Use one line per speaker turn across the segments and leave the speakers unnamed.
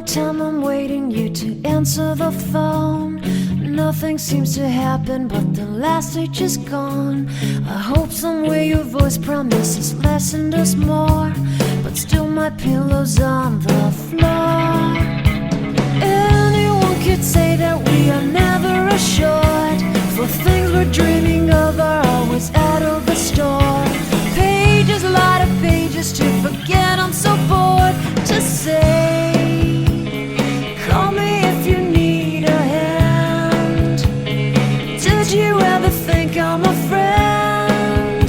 time I'm waiting you to answer the phone. Nothing seems to happen, but the last stage is gone. I hope somewhere your voice promises less and us more, but still my pillow's on the floor. Anyone could say that we are never assured, for things we're dreaming of are always out of the store. Pages, a lot of pages to forget, I'm so bored to say. Call me if you need a hand. Did you ever think I'm a friend?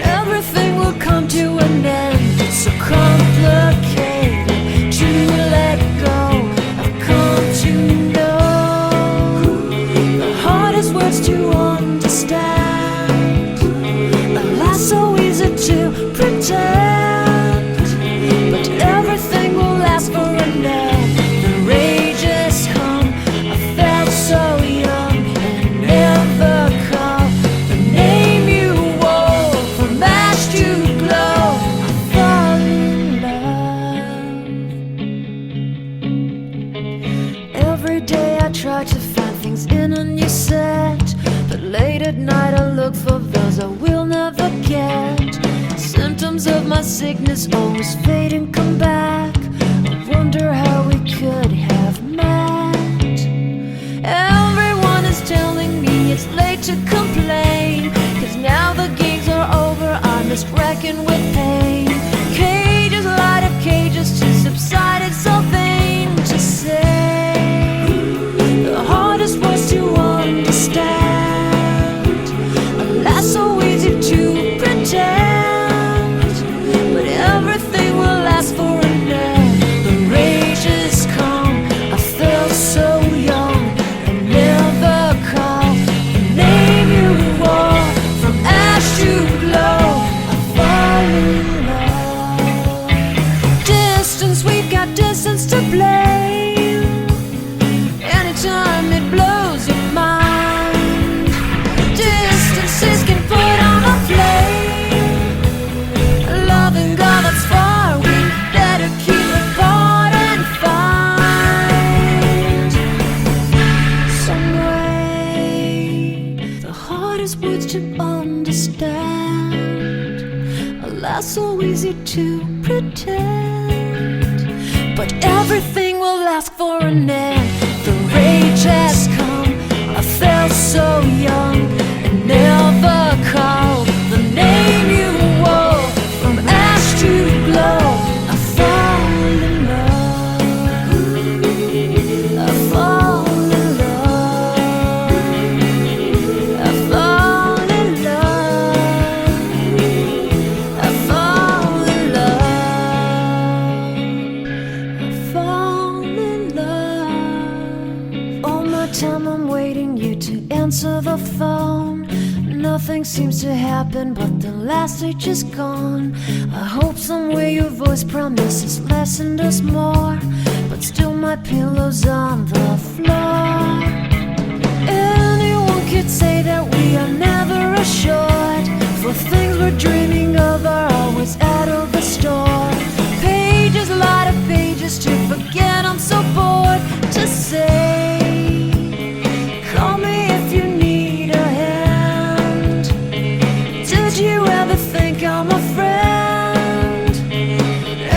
Everything will come to an end. It's so complicated to let go. I've come to know the hardest words to understand. Alas, so easy to pretend, but everything will last for a night. Try to find things in a new set, but late at night I look for those I will never get. Symptoms of my sickness always fade and come back. I wonder how we could have met. Everyone is telling me it's late to complain, 'cause now the gigs are over, I'm just wrecking with pain. Cages, light of cages to subside, it's so vain to say. The hardest words to understand. Alas, so easy to pretend, but everything will last for a night. The rage has come, I felt so young, and never called the name you wore. From ash to glow, I fall in love. Distance, we've got distance to blame. Anytime it blows your mind, distances can put on a flame. Loving God that's far, we better keep it apart and find some way. The hardest words to understand, alas, so easy to pretend, but everything will last for an end. The rage has come, I felt so young, and never called the name you wore. From ash to glow, I fall in love. I fall in love. I fall in love. I fall in love. I fall in love. All my time I'm waiting you to answer the phone. Nothing seems to happen, but the last stage is gone. I hope somewhere your voice promises less and us more, but still my pillow's on the floor. Anyone could say that we are never assured, for things we're dreaming of are always out of the store. Pages, a lot of pages to forget, I'm so bored to say. Call me if you need a hand. Did you ever think I'm a friend?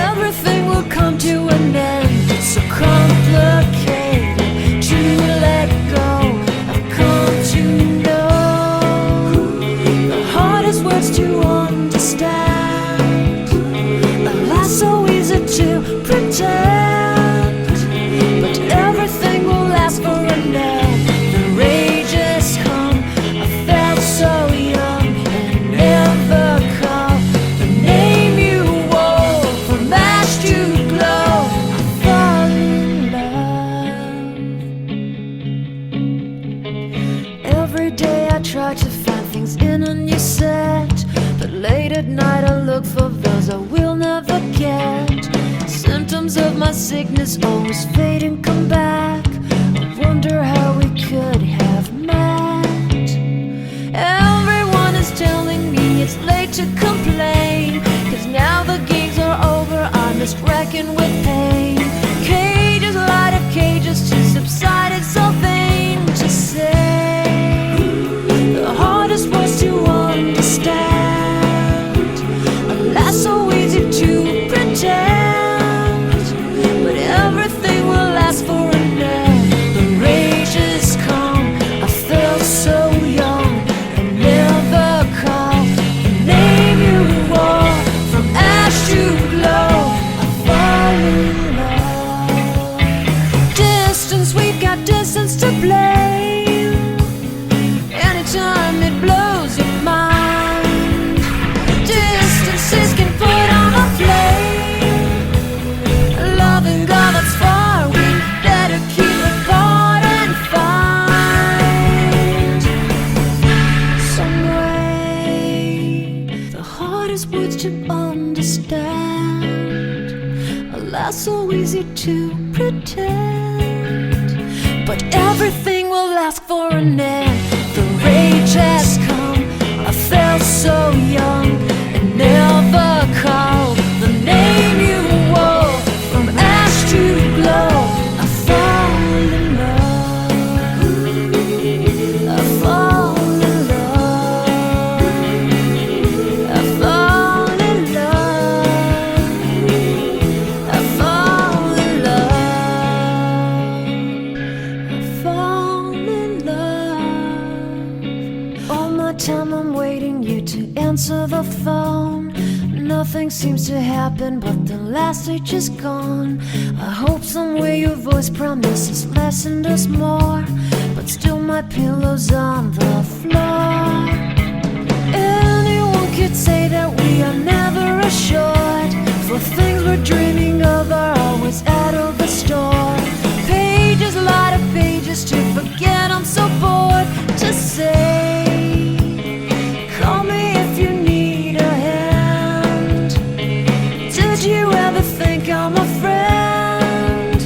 Everything will come to an end. It's so complicated to let go. I've come to know the hardest words to understand. Alas, so easy to pretend, but everything will last for a night. The rage has come, I felt so young, and never called the name you wore. From ash to glow, I fall in love. Every day I try to find things in a new set, but late at night I look for those I will never get. Symptoms of my sickness always fade and come back. I wonder how we could have met. Everyone is telling me it's late to complain, 'cause now the gigs are over, I'm just wrecking with pain. easy to pretend, but everything will last for an end. The rage has come, I felt so young, and never called the name you wore. From ash to glow, I fall in love, I fall in love, I fall in love, I fall in love, I fall in love. All my time I'm waiting you to answer the phone. Nothing seems to happen, but the last stage is gone. I hope somewhere your voice promises less and us more, but still my pillow's on the floor. Anyone could say that we are never assured, for things we're dreaming of are always out of the store. Pages, a lot of pages to forget, I'm so bored to say. Call me if you need a hand. Did you ever think I'm a friend?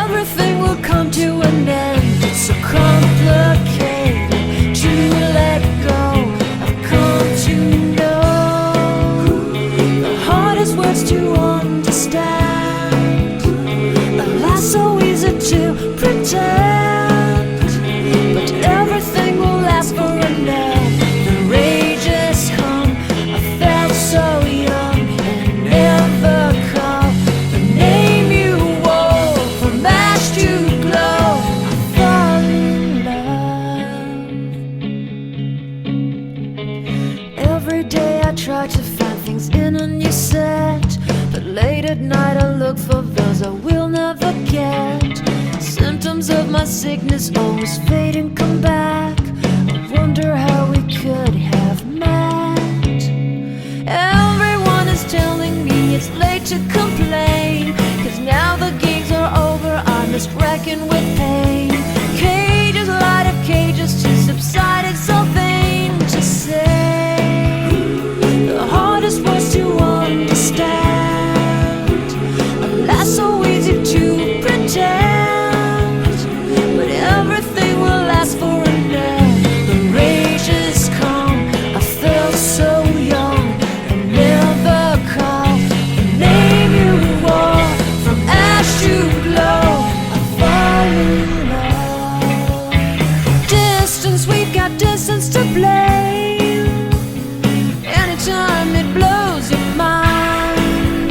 Everything will come to an end. It's so complicated to let go. I've come to know the hardest words to understand. Alas, so easy to pretend, but everything will last for an end. Every day I try to find things in a new set, but late at night I look for those I will never get. Symptoms of my sickness always fade and come back. I wonder how we could have met. Everyone is telling me it's late to complain, 'cause now the gigs are over, I'm just wrecking with pain. Cages, light of cages to subside, it's so vain to say. The hardest words to understand. Alas, so easy to pretend, but everything will last for an end. The rage has come, I felt so young, and never called the name you wore. From ash to glow, I fall in love. Distance, we've got distance to blame. Anytime it blows your mind,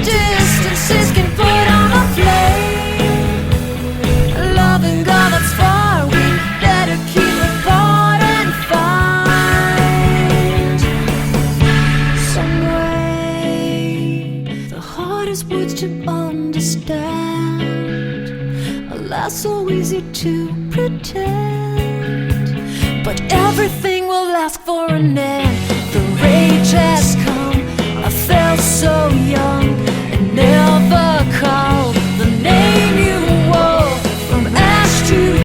distances can put on a flame. Loving God that's far, we better keep it apart and find some way. The hardest words to understand. Alas, so easy to pretend, but everything will last for an end.